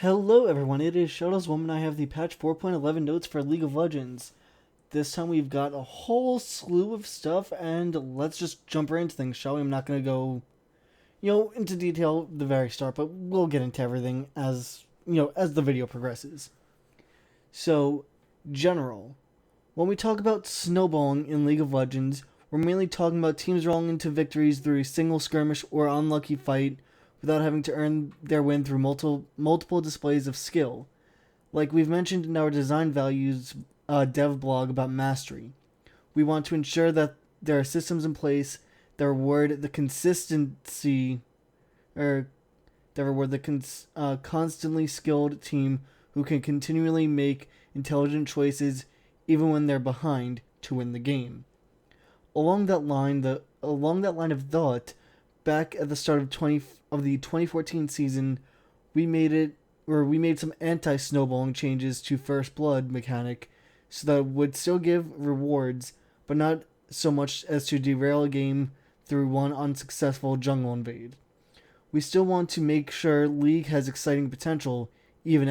Hello everyone, it is Shadows Woman. I have the patch 4.11 notes for League of Legends. This time we've got a whole slew of stuff, and let's just jump right into things, shall we? I'm not going to go, into detail at the very start, but we'll get into everything as the video progresses. So, general. When we talk about snowballing in League of Legends, we're mainly talking about teams rolling into victories through a single skirmish or unlucky fight without having to earn their win through multiple displays of skill. Like we've mentioned in our design values dev blog about mastery, we want to ensure that there are systems in place that reward the consistency, or that reward the constantly skilled team who can continually make intelligent choices even when they're behind to win the game. Along that line of thought, back at the start of the 2014 season, we made some anti-snowballing changes to First Blood mechanic so that it would still give rewards, but not so much as to derail a game through one unsuccessful jungle invade. We still want to make sure League has exciting potential even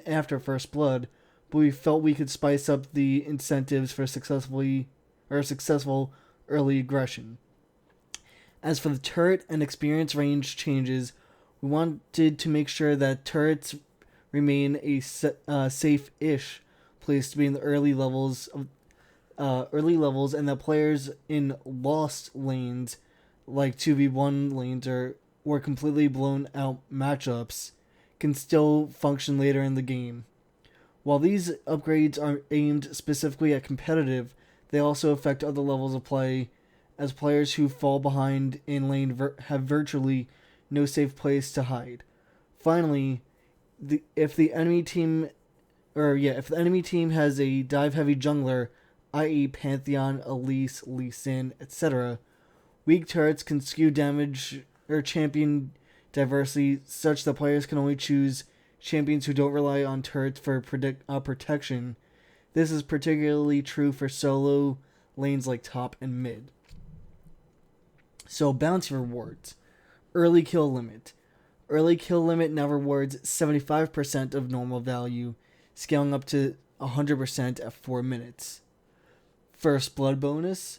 after First Blood, but we felt we could spice up the incentives for successful early aggression. As for the turret and experience range changes, we wanted to make sure that turrets remain a safe-ish place to be in the early levels, and that players in lost lanes, like 2v1 lanes or completely blown out matchups, can still function later in the game. While these upgrades are aimed specifically at competitive, they also affect other levels of play, as players who fall behind in lane have virtually no safe place to hide. Finally, if the enemy team has a dive-heavy jungler, i.e. Pantheon, Elise, Lee Sin, etc., weak turrets can skew damage or champion diversity such that players can only choose champions who don't rely on turrets for protection. This is particularly true for solo lanes like top and mid. So, bounty rewards. Early kill limit. Early kill limit now rewards 75% of normal value, scaling up to 100% at 4 minutes. First blood bonus.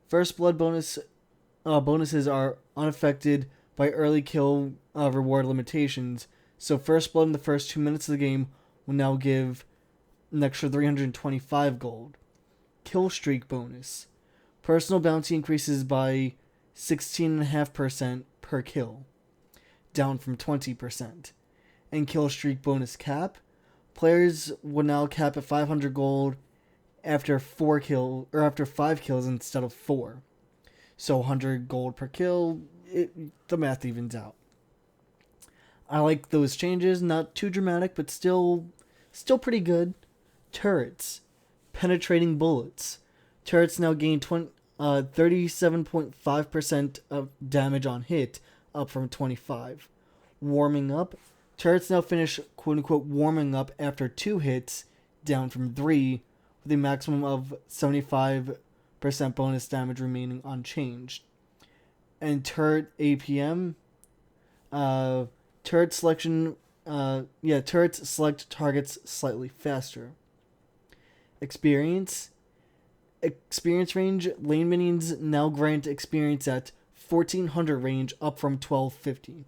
First blood bonuses are unaffected by early kill reward limitations, so first blood in the first 2 minutes of the game will now give an extra 325 gold. Kill streak bonus. Personal bounty increases by 16.5% per kill, down from 20%. And kill streak bonus cap. Players will now cap at 500 gold after 5 kills instead of 4. So 100 gold per kill, the math evens out. I like those changes, not too dramatic, but still pretty good. Turrets. Penetrating bullets. Turrets now gain 37.5% of damage on hit, up from 25. Warming up. Turrets now finish quote-unquote warming up after 2 hits, down from 3, with a maximum of 75% bonus damage remaining unchanged. And turret APM. Turret selection. Turrets select targets slightly faster. Experience range. Lane minions now grant experience at 1400 range, up from 1250.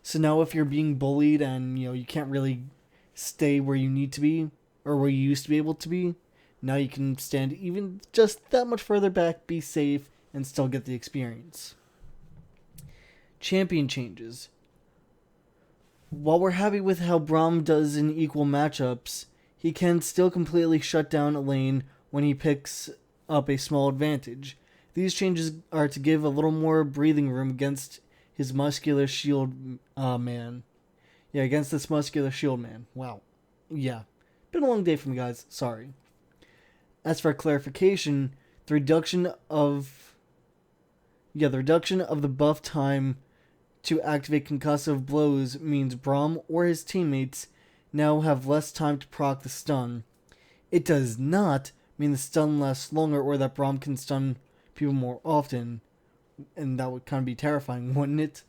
So now if you're being bullied and you can't really stay where you need to be or where you used to be able to be, now you can stand even just that much further back, be safe, and still get the experience. Champion changes. While we're happy with how Braum does in equal matchups, he can still completely shut down a lane when he picks up a small advantage. These changes are to give a little more breathing room against his muscular shield man. Yeah, against this muscular shield man. Wow. Yeah. Been a long day for me, guys. Sorry. As for clarification, the reduction of the buff time to activate concussive blows means Braum or his teammates now have less time to proc the stun. It does not mean the stun lasts longer or that Braum can stun people more often, and that would kind of be terrifying, wouldn't it?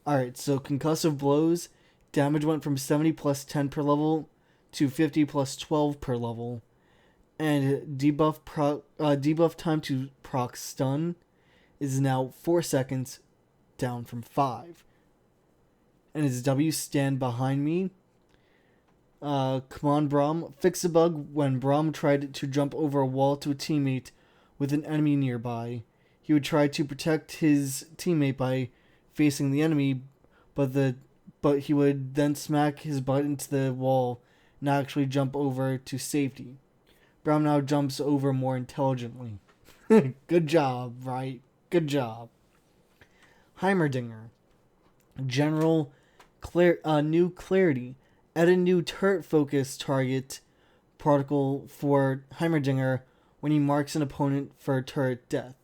Alright, so concussive blows damage went from 70 plus 10 per level to 50 plus 12 per level. And debuff time to proc stun is now 4 seconds, down from 5. And his W, stand behind me. Come on, Braum. Fix a bug when Braum tried to jump over a wall to a teammate with an enemy nearby. He would try to protect his teammate by facing the enemy, but he would then smack his butt into the wall and actually jump over to safety. Braum now jumps over more intelligently. Good job, right? Good job. Heimerdinger. General new clarity. Add a new turret focus target particle for Heimerdinger when he marks an opponent for turret death.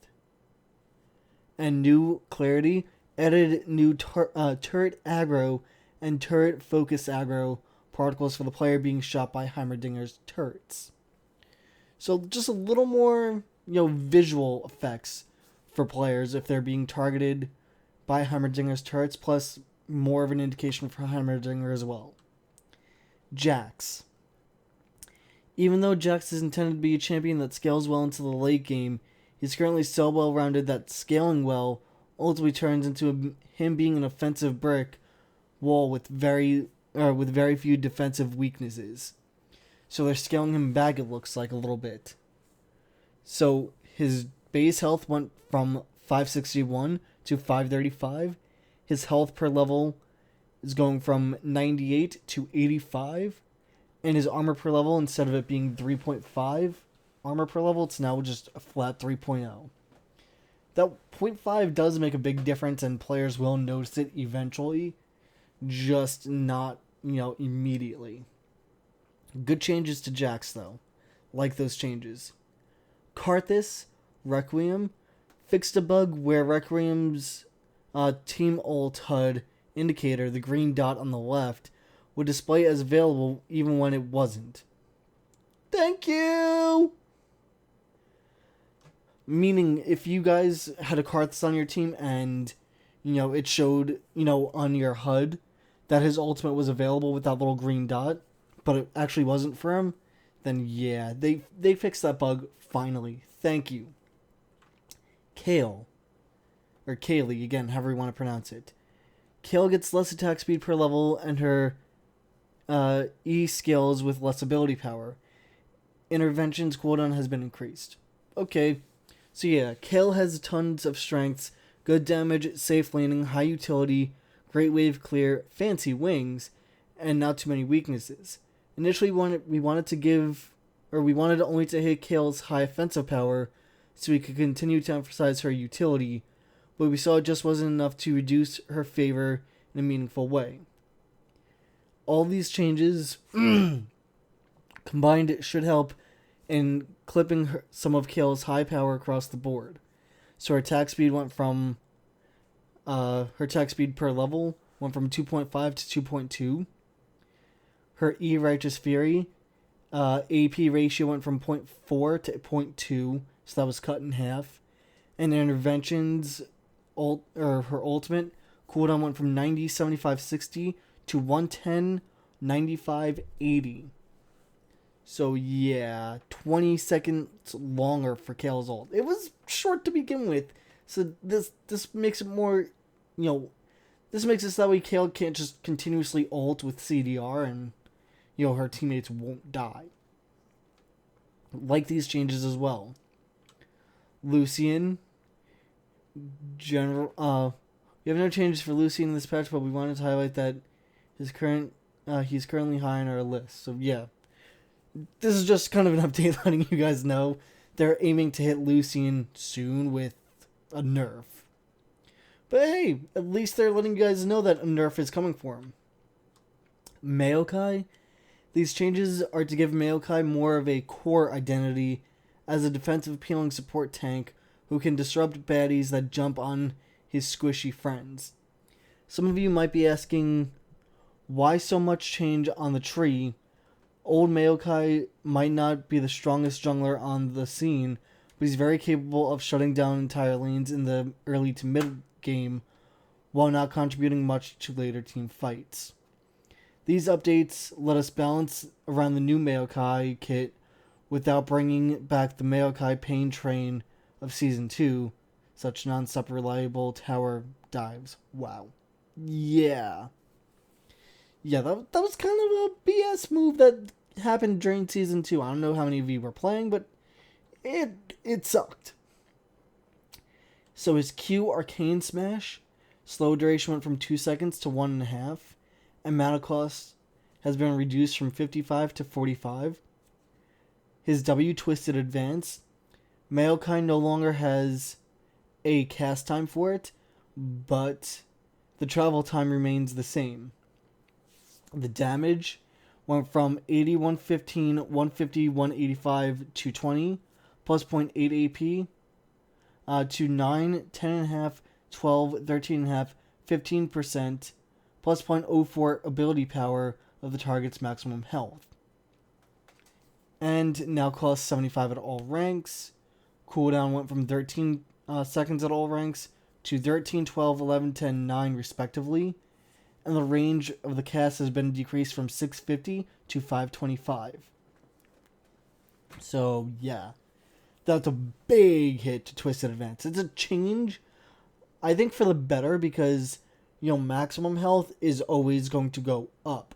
And new clarity. Added new turret aggro and turret focus aggro particles for the player being shot by Heimerdinger's turrets. So just a little more, visual effects for players if they're being targeted by Heimerdinger's turrets, plus more of an indication for Heimerdinger as well. Jax. Even though Jax is intended to be a champion that scales well into the late game, he's currently so well-rounded that scaling well ultimately turns into him being an offensive brick wall with very few defensive weaknesses. So they're scaling him back, it looks like, a little bit. So his base health went from 561 to 535. His health per level is going from 98 to 85. And his armor per level, instead of it being 3.5 armor per level, it's now just a flat 3.0. That 0.5 does make a big difference, and players will notice it eventually, just not, immediately. Good changes to Jax, though. Like those changes. Karthus, Requiem, fixed a bug where Requiem's team ult HUD indicator, the green dot on the left, would display as available even when it wasn't. Thank you! Meaning, if you guys had a Karthus on your team and, it showed, on your HUD that his ultimate was available with that little green dot, but it actually wasn't for him, then yeah, they fixed that bug finally. Thank you. Kale. Or Kaylee, again, however you want to pronounce it. Kale gets less attack speed per level, and her E scales with less ability power. Interventions cooldown has been increased. Okay, so yeah, Kale has tons of strengths, good damage, safe landing, high utility, great wave clear, fancy wings, and not too many weaknesses. Initially, we wanted only to hit Kale's high offensive power, so we could continue to emphasize her utility, but we saw it just wasn't enough to reduce her favor in a meaningful way. All these changes combined should help in clipping some of Kale's high power across the board. So her attack speed went from her attack speed per level went from 2.5 to 2.2. Her E Righteous Fury AP ratio went from 0.4 to 0.2, so that was cut in half. And interventions, her ultimate cooldown went from 90, 75, 60 to 110, 95, 80. So yeah, 20 seconds longer for Kale's ult. It was short to begin with, so this makes it more, this makes it so that way Kale can't just continuously ult with CDR and, her teammates won't die. Like these changes as well. Lucian, we have no changes for Lucian in this patch, but we wanted to highlight that he's currently high on our list. So yeah, this is just kind of an update letting you guys know they're aiming to hit Lucian soon with a nerf. But hey, at least they're letting you guys know that a nerf is coming for him. Maokai. These changes are to give Maokai more of a core identity as a defensive appealing support tank who can disrupt baddies that jump on his squishy friends. Some of you might be asking, why so much change on the tree? Old Maokai might not be the strongest jungler on the scene, but he's very capable of shutting down entire lanes in the early to mid game while not contributing much to later team fights. These updates let us balance around the new Maokai kit without bringing back the Maokai pain train of Season 2, such non-stop reliable tower dives. Wow. Yeah. Yeah, that was kind of a BS move that happened during Season 2. I don't know how many of you were playing, but it sucked. So his Q Arcane Smash, slow duration went from 2 seconds to 1.5, and mana cost has been reduced from 55 to 45. His W Twisted Advance, Maokai no longer has a cast time for it, but the travel time remains the same. The damage went from 80, 115, 150, 185, 220, plus 0.8 AP, to 9, 10.5, 12, 13.5, 15%, plus 0.04 ability power of the target's maximum health. And now costs 75 at all ranks. Cooldown went from 13 seconds at all ranks to 13, 12, 11, 10, 9 respectively. And the range of the cast has been decreased from 650 to 525. So, yeah. That's a big hit to Twisted Advance. It's a change, I think, for the better because, maximum health is always going to go up.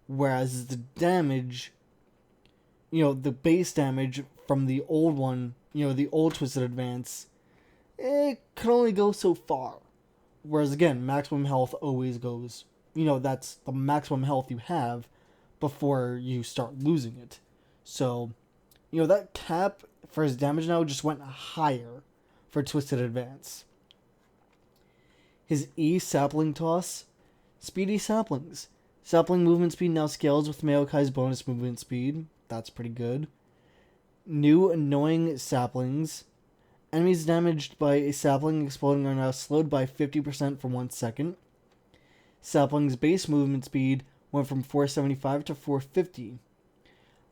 Whereas the damage, the base damage from the old one, the old Twisted Advance, it can only go so far. Whereas, again, maximum health always goes, that's the maximum health you have before you start losing it. So, that cap for his damage now just went higher for Twisted Advance. His E Sapling Toss, Speedy Saplings. Sapling movement speed now scales with Maokai's bonus movement speed. That's pretty good. New Annoying Saplings. Enemies damaged by a sapling exploding are now slowed by 50% for 1 second. Sapling's base movement speed went from 475 to 450.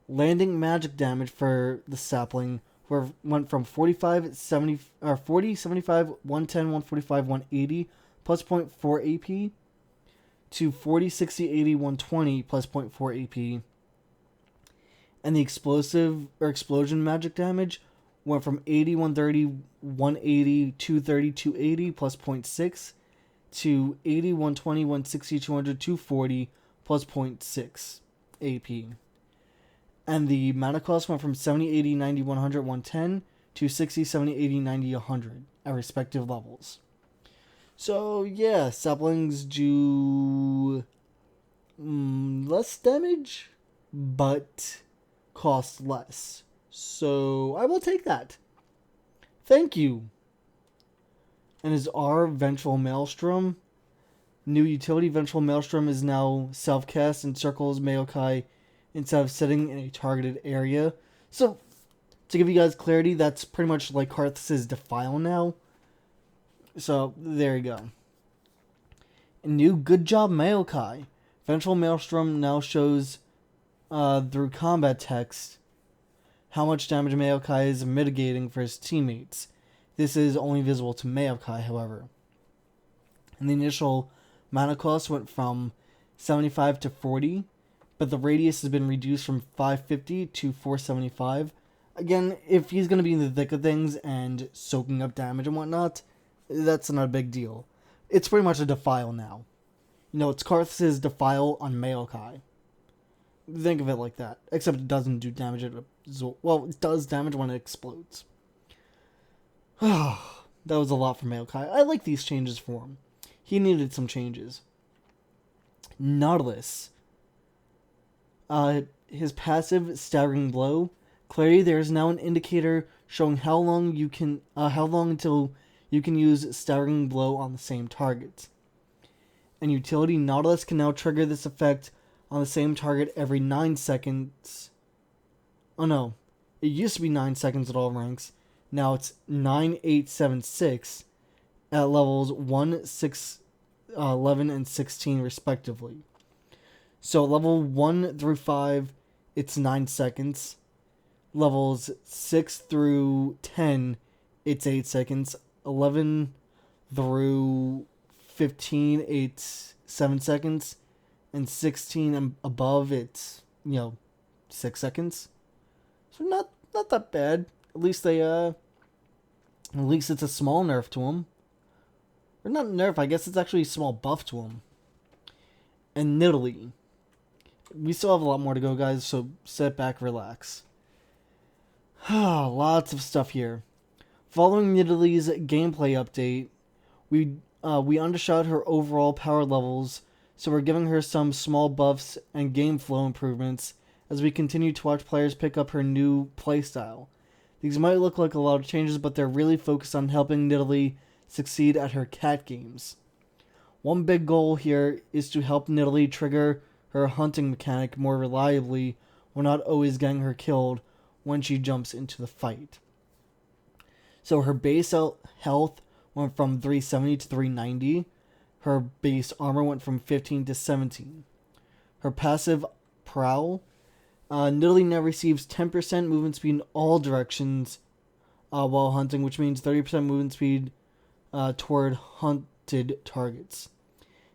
Landing magic damage for the sapling went from 40, 75, 110, 145, 180 plus 0.4 AP to 40, 60, 80, 120 plus 0.4 AP. And the explosion magic damage went from 80, 130, 180, 230, 280 plus 0.6 to 80, 120, 160, 200, 240 plus 0.6 AP. And the mana cost went from 70, 80, 90, 100, 110 to 60, 70, 80, 90, 100 at respective levels. So, yeah, saplings do less damage, but cost less. So, I will take that. Thank you. And his R, Vengeful Maelstrom. New utility, Vengeful Maelstrom is now self-cast and circles Maokai instead of sitting in a targeted area. So, to give you guys clarity, that's pretty much like Karthus' Defile now. So, there you go. A new Good Job Maokai. Vengeful Maelstrom now shows through combat text how much damage Maokai is mitigating for his teammates. This is only visible to Maokai, however. And the initial mana cost went from 75 to 40, but the radius has been reduced from 550 to 475. Again, if he's going to be in the thick of things and soaking up damage and whatnot, that's not a big deal. It's pretty much a Defile now. It's Karthus' Defile on Maokai. Think of it like that. Except it doesn't do damage. Well, it does damage when it explodes. That was a lot for Maokai. I like these changes for him. He needed some changes. Nautilus. His passive Staggering Blow. Clarity, there is now an indicator showing how long until you can use Staggering Blow on the same target. And utility, Nautilus can now trigger this effect on the same target every 9 seconds. Oh no, it used to be 9 seconds at all ranks. Now it's 9, 8, 7, 6 at levels 1, 6, 11, and 16 respectively. So level 1 through 5, it's 9 seconds. Levels 6 through 10, it's 8 seconds. 11 through 15, it's 7 seconds. and 16 and above, it's 6 seconds. So not that bad. At least it's a small nerf to him. Or not nerf, I guess it's actually a small buff to him. And Nidalee. We still have a lot more to go, guys, so sit back, relax. Lots of stuff here. Following Nidalee's gameplay update, we undershot her overall power levels, so we're giving her some small buffs and game flow improvements as we continue to watch players pick up her new playstyle. These might look like a lot of changes, but they're really focused on helping Nidalee succeed at her cat games. One big goal here is to help Nidalee trigger her hunting mechanic more reliably while not always getting her killed when she jumps into the fight. So her base health went from 370 to 390. Her base armor went from 15 to 17. Her passive prowl, Nidalee now receives 10% movement speed in all directions while hunting, which means 30% movement speed toward hunted targets.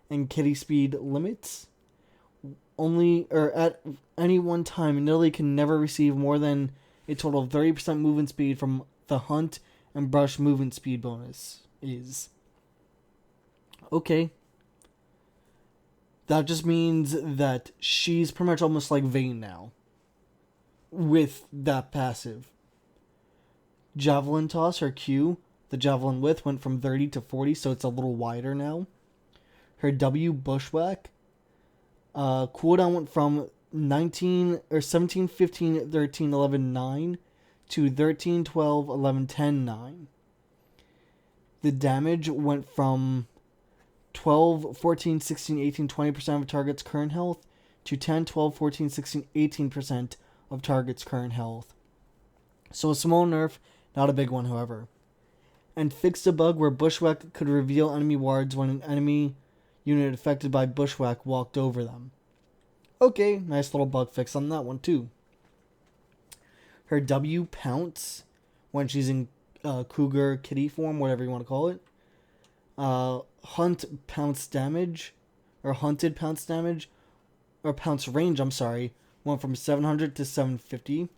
And kitty speed limits. At any one time, Nidalee can never receive more than a total of 30% movement speed from the hunt and brush movement speed bonus is. Okay. That just means that she's pretty much almost like Vayne now. With that passive. Javelin toss, her Q, the javelin width went from 30 to 40, so it's a little wider now. Her W, bushwhack, cooldown went from 17, 15, 13, 11, 9 to 13, 12, 11, 10, 9. The damage went from 12, 14, 16, 18, 20% of target's current health to 10, 12, 14, 16, 18% of target's current health. So a small nerf, not a big one, however. And fixed a bug where bushwhack could reveal enemy wards when an enemy unit affected by bushwhack walked over them. Okay, nice little bug fix on that one too. Her W, pounce, when she's in cougar kitty form, whatever you want to call it. Hunt pounce damage, or hunted pounce damage, or pounce range, went from 700 to 750.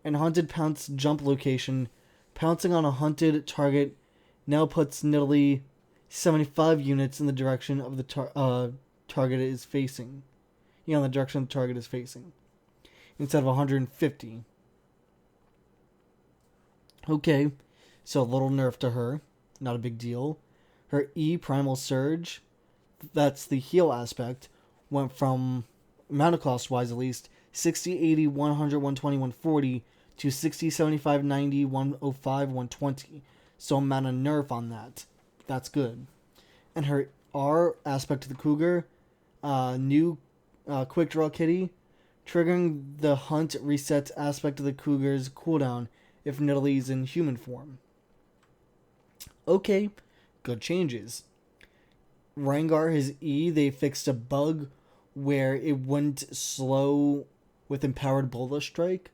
And hunted pounce jump location, pouncing on a hunted target now puts Nidalee 75 units in the direction of the target is facing. The direction the target is facing. Instead of 150. Okay, so a little nerf to her. Not a big deal. Her E, primal surge, that's the heal aspect, went from, mana cost wise at least, 60, 80, 100, 120, 140 to 60, 75, 90, 105, 120. So mana nerf on that. That's good. And her R aspect of the cougar, new quick draw kitty, triggering the hunt resets aspect of the cougar's cooldown if Nidalee is in human form. Okay, good changes. Rengar, his E, they fixed a bug where it wouldn't slow with empowered bullet strike.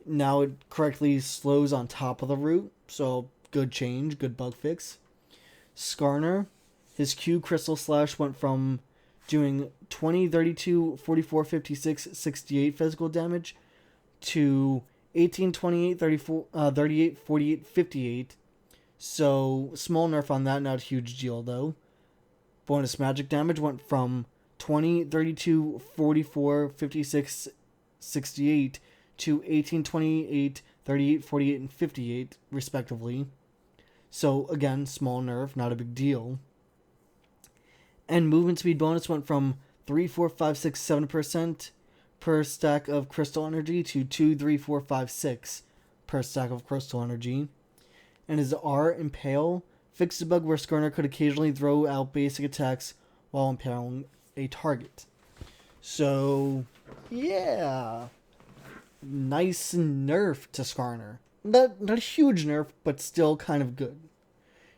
Now it correctly slows on top of the root, so good change, good bug fix. Skarner, his Q crystal slash went from doing 20, 32, 44, 56, 68 physical damage to 18, 28, 34, 38, 48, 58. So small nerf on that, not a huge deal though. Bonus magic damage went from 20, 32, 44, 56, 68 to 18, 28, 38, 48, and 58 respectively. So again, small nerf, not a big deal. And movement speed bonus went from 3, 4, 5, 6, 7% per stack of crystal energy to 2, 3, 4, 5, 6 per stack of crystal energy. And his R, impale, fixed a bug where Skarner could occasionally throw out basic attacks while impaling a target. So, yeah. Nice nerf to Skarner. Not a huge nerf, but still kind of good.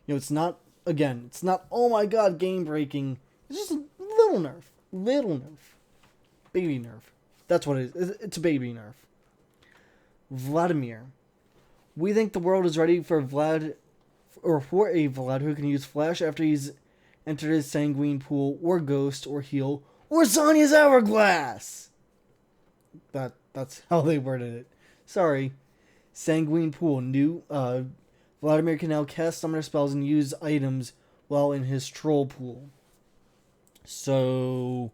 It's not, oh my god, game breaking. It's just a little nerf. Little nerf. Baby nerf. That's what it is. It's a baby nerf. Vladimir. We think the world is ready for Vlad, or for a Vlad who can use Flash after he's entered his Sanguine Pool, or Ghost, or Heal, Or Sonya's Hourglass! That's how they worded it. Sorry. Sanguine Pool. New, Vladimir can now cast summoner spells and use items while in his troll pool. So,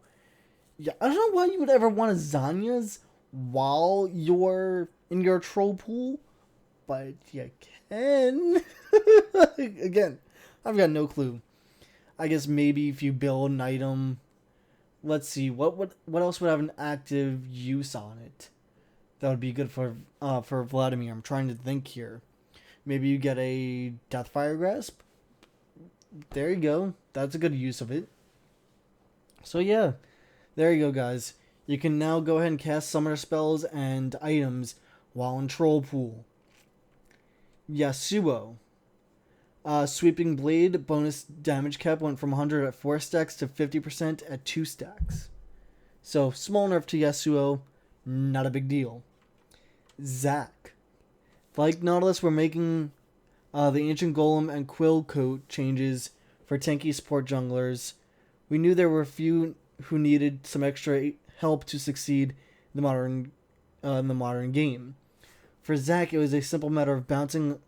yeah, I don't know why you would ever want a Zanya's while you're in your troll pool, but you can. Again, I've got no clue. I guess maybe if you build an item, let's see, what else would have an active use on it that would be good for Vladimir? I'm trying to think here. Maybe you get a Deathfire Grasp. There you go. That's a good use of it. So yeah, there you go, guys. You can now go ahead and cast summoner spells and items while in Troll Pool. Yasuo. Sweeping Blade bonus damage cap went from 100 at 4 stacks to 50% at 2 stacks. So, small nerf to Yasuo, not a big deal. Zac. Like Nautilus, we're making the Ancient Golem and Quill Coat changes for tanky support junglers. We knew there were a few who needed some extra help to succeed in the modern game. For Zac, it was a simple matter of bouncing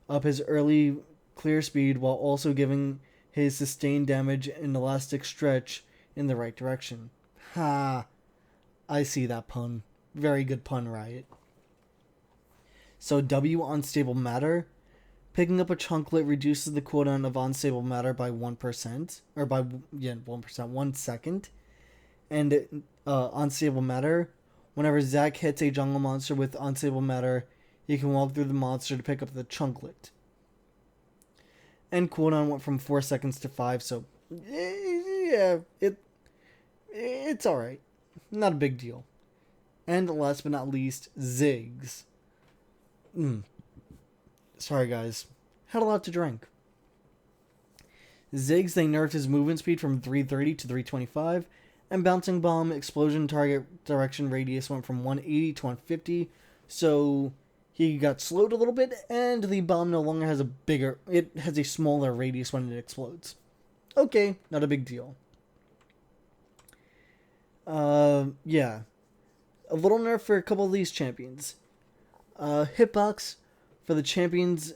up his early clear speed while also giving his sustained damage an elastic stretch in the right direction. Ha! I see that pun. Very good pun, Riot. So W, Unstable Matter. Picking up a chunklet reduces the cooldown of Unstable Matter by 1%. Or by, 1%, 1 second. And Unstable Matter. Whenever Zac hits a jungle monster with Unstable Matter, he can walk through the monster to pick up the chunklet. And cooldown went from 4 seconds to 5, so yeah, it's alright. Not a big deal. And last but not least, Ziggs. Sorry guys. Had a lot to drink. Ziggs, they nerfed his movement speed from 330 to 325, and Bouncing Bomb explosion target direction radius went from 180 to 150, so he got slowed a little bit, and the bomb no longer has it has a smaller radius when it explodes. Okay, not a big deal. Yeah. A little nerf for a couple of these champions. Hitbox for the champions,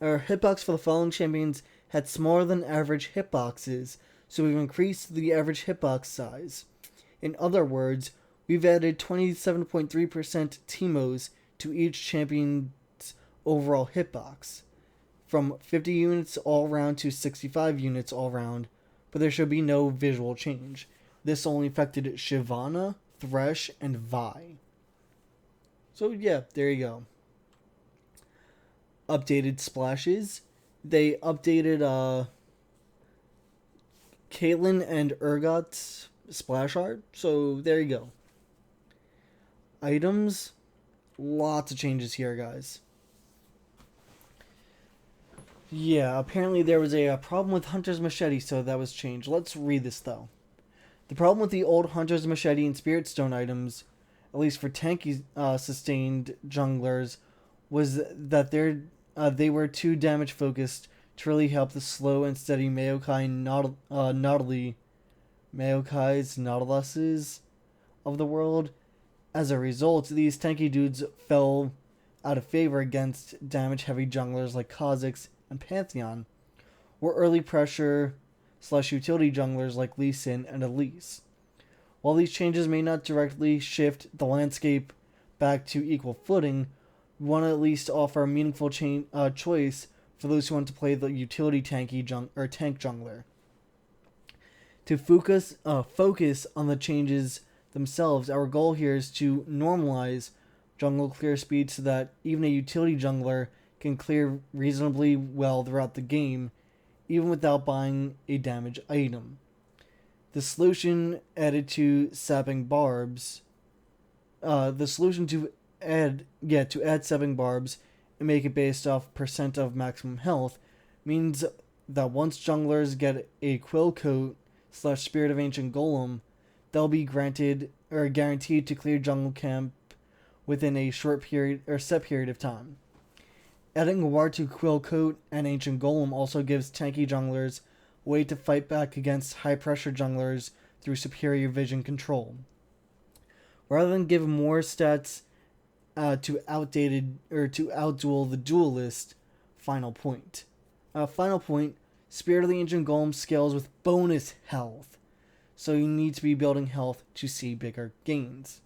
or hitbox for the following champions had smaller than average hitboxes, so we've increased the average hitbox size. In other words, we've added 27.3% Teemos to each champion's overall hitbox, from 50 units all round to 65 units all round, but there should be no visual change. This only affected Shyvana, Thresh, and Vi. So yeah, there you go. Updated splashes. They updated Caitlyn and Urgot's splash art, so there you go. Items. Lots of changes here, guys. Yeah, apparently there was a problem with Hunter's Machete, so that was changed. Let's read this, though. The problem with the old Hunter's Machete and Spirit Stone items, at least for tanky sustained junglers, was that they were too damage focused to really help the slow and steady Maokai's Nautiluses of the world. As a result, these tanky dudes fell out of favor against damage-heavy junglers like Kha'Zix and Pantheon, or early pressure/utility junglers like Lee Sin and Elise. While these changes may not directly shift the landscape back to equal footing, we want to at least offer a meaningful choice for those who want to play the utility tank jungler. To focus on the changes themselves, our goal here is to normalize jungle clear speed so that even a utility jungler can clear reasonably well throughout the game, even without buying a damage item. The solution added to sapping barbs. The solution to add sapping barbs and make it based off percent of maximum health means that once junglers get a Quill Coat / Spirit of Ancient Golem, they'll be guaranteed to clear jungle camp within a short period or set period of time. Adding a War to Quill Coat and Ancient Golem also gives tanky junglers a way to fight back against high pressure junglers through superior vision control. Rather than give more stats to outduel the duelist, final point. Final point, Spirit of the Ancient Golem scales with bonus health, so you need to be building health to see bigger gains.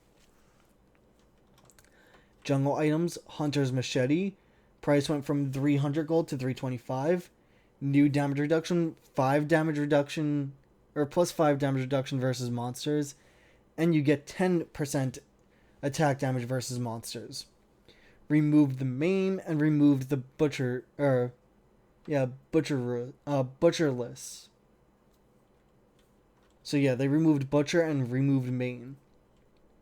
Jungle items, Hunter's Machete, price went from 300 gold to 325. New damage reduction, 5 damage reduction, or plus 5 damage reduction versus monsters, and you get 10% attack damage versus monsters. Removed the maim and removed the butcherless. So yeah, they removed butcher and removed maim.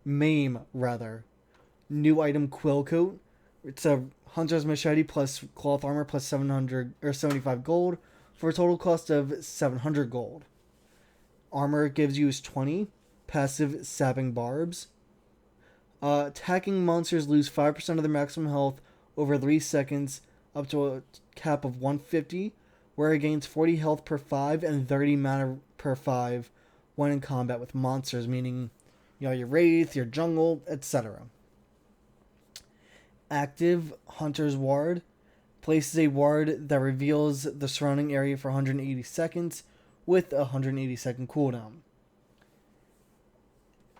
Maim rather. New item Quill Coat. It's a Hunter's Machete plus cloth armor plus 700 or 75 gold for a total cost of 700 gold. Armor it gives you is 20. Passive Sapping Barbs. Attacking monsters lose 5% of their maximum health over 3 seconds up to a cap of 150, where it gains 40 health per 5 and 30 mana per 5 when in combat with monsters, meaning your Wraith, your Jungle, etc. Active Hunter's Ward places a ward that reveals the surrounding area for 180 seconds with a 180 second cooldown.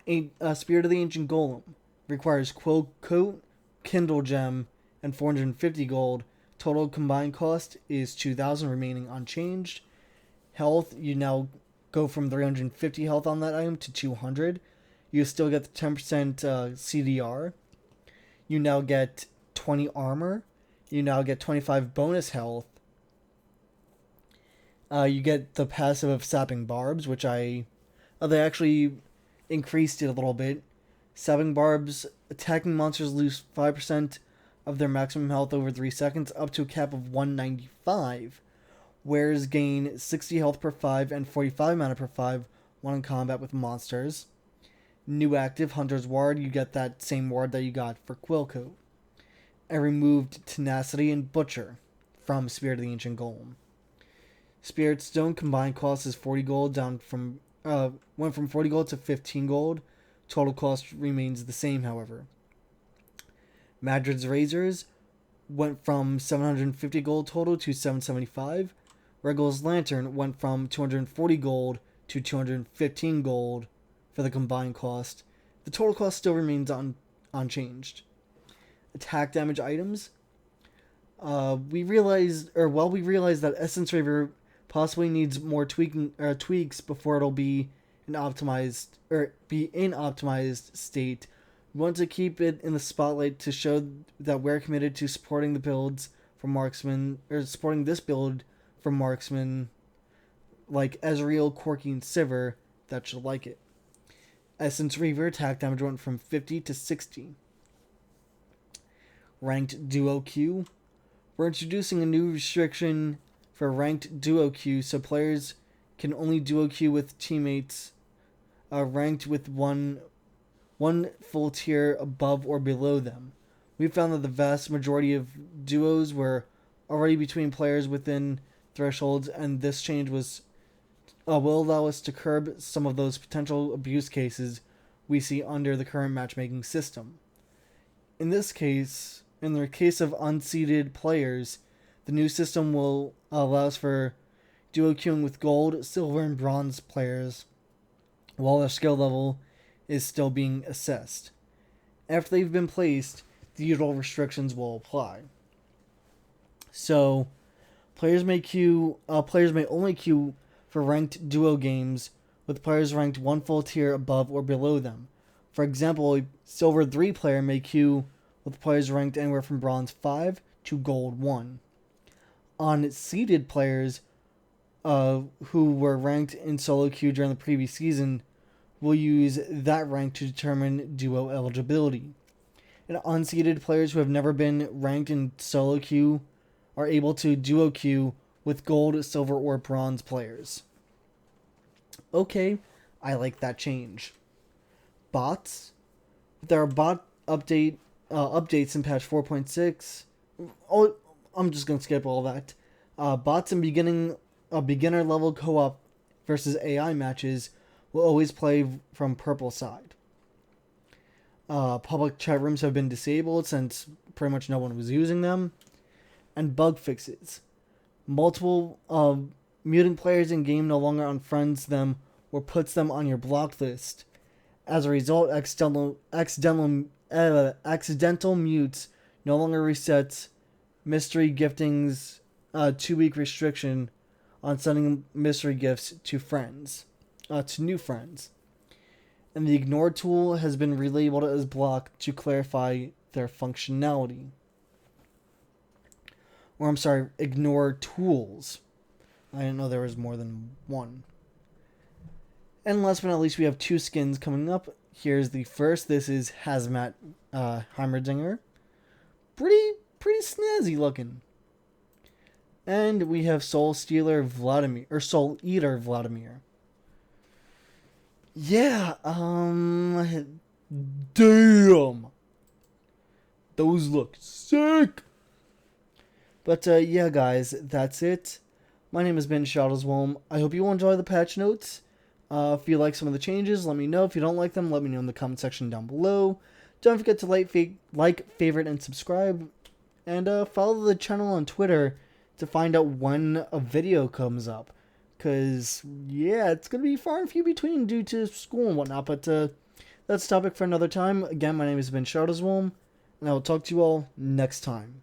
A Spirit of the Ancient Golem requires Quill Coat, Kindle Gem, and 450 gold. Total combined cost is 2,000, remaining unchanged. Health, you now go from 350 health on that item to 200. You still get the 10% CDR. You now get 20 armor. You now get 25 bonus health. You get the passive of Sapping Barbs, which they actually increased it a little bit. Sapping Barbs, attacking monsters lose 5% of their maximum health over 3 seconds up to a cap of 195. Wearers gain 60 health per 5 and 45 mana per 5 when in combat with monsters. New active Hunter's Ward, you get that same ward that you got for Quill Coat. And removed Tenacity and Butcher from Spirit of the Ancient Golem. Spirit Stone combined cost is 40 gold, went from 40 gold to 15 gold. Total cost remains the same, however. Madrid's Razors went from 750 gold total to 775. Regal's Lantern went from 240 gold to 215 gold for the combined cost. The total cost still remains unchanged. Attack damage items. We realized that Essence Raver possibly needs more tweaks before it'll be in optimized state. We want to keep it in the spotlight to show that we're committed to supporting the builds for marksmen, or supporting this build for marksmen like Ezreal, Corki, and Sivir that should like it. Essence Reaver attack damage went from 50 to 60. Ranked Duo Queue. We're introducing a new restriction for ranked Duo Queue, so players can only Duo Queue with teammates ranked with one full tier above or below them. We found that the vast majority of duos were already between players within thresholds, and this change will allow us to curb some of those potential abuse cases we see under the current matchmaking system. In the case of unseeded players, the new system will allow us for duo queuing with gold, silver, and bronze players, while their skill level is still being assessed. After they've been placed, the usual restrictions will apply. So, players may only queue for ranked duo games with players ranked one full tier above or below them. For example, a silver 3 player may queue with players ranked anywhere from bronze 5 to gold 1. Unseeded players who were ranked in solo queue during the previous season will use that rank to determine duo eligibility. And unseeded players who have never been ranked in solo queue are able to duo queue with gold, silver, or bronze players. Okay, I like that change. Bots. There are bot updates in patch 4.6. Oh, I'm just going to skip all that. Bots in beginner level co-op versus AI matches will always play from purple side. Public chat rooms have been disabled since pretty much no one was using them. And bug fixes. Multiple muting players in game no longer unfriends them or puts them on your blocked list. As a result, accidental mutes no longer resets mystery giftings 2-week restriction on sending mystery gifts to friends, to new friends. And the ignore tool has been relabeled as blocked to clarify their functionality. Or I'm sorry, ignore tools. I didn't know there was more than one. And last but not least, we have 2 skins coming up. Here's the first. This is Hazmat Heimerdinger. Pretty snazzy looking. And we have Soul Stealer Vladimir, or Soul Eater Vladimir. Yeah, damn. Those look sick. But yeah, guys, that's it. My name has been Shadowswolm. I hope you will enjoy the patch notes. If you like some of the changes, let me know. If you don't like them, let me know in the comment section down below. Don't forget to like, favorite, and subscribe. And follow the channel on Twitter to find out when a video comes up. Because, yeah, it's going to be far and few between due to school and whatnot. But that's a topic for another time. Again, my name has been Shadowswolm. And I will talk to you all next time.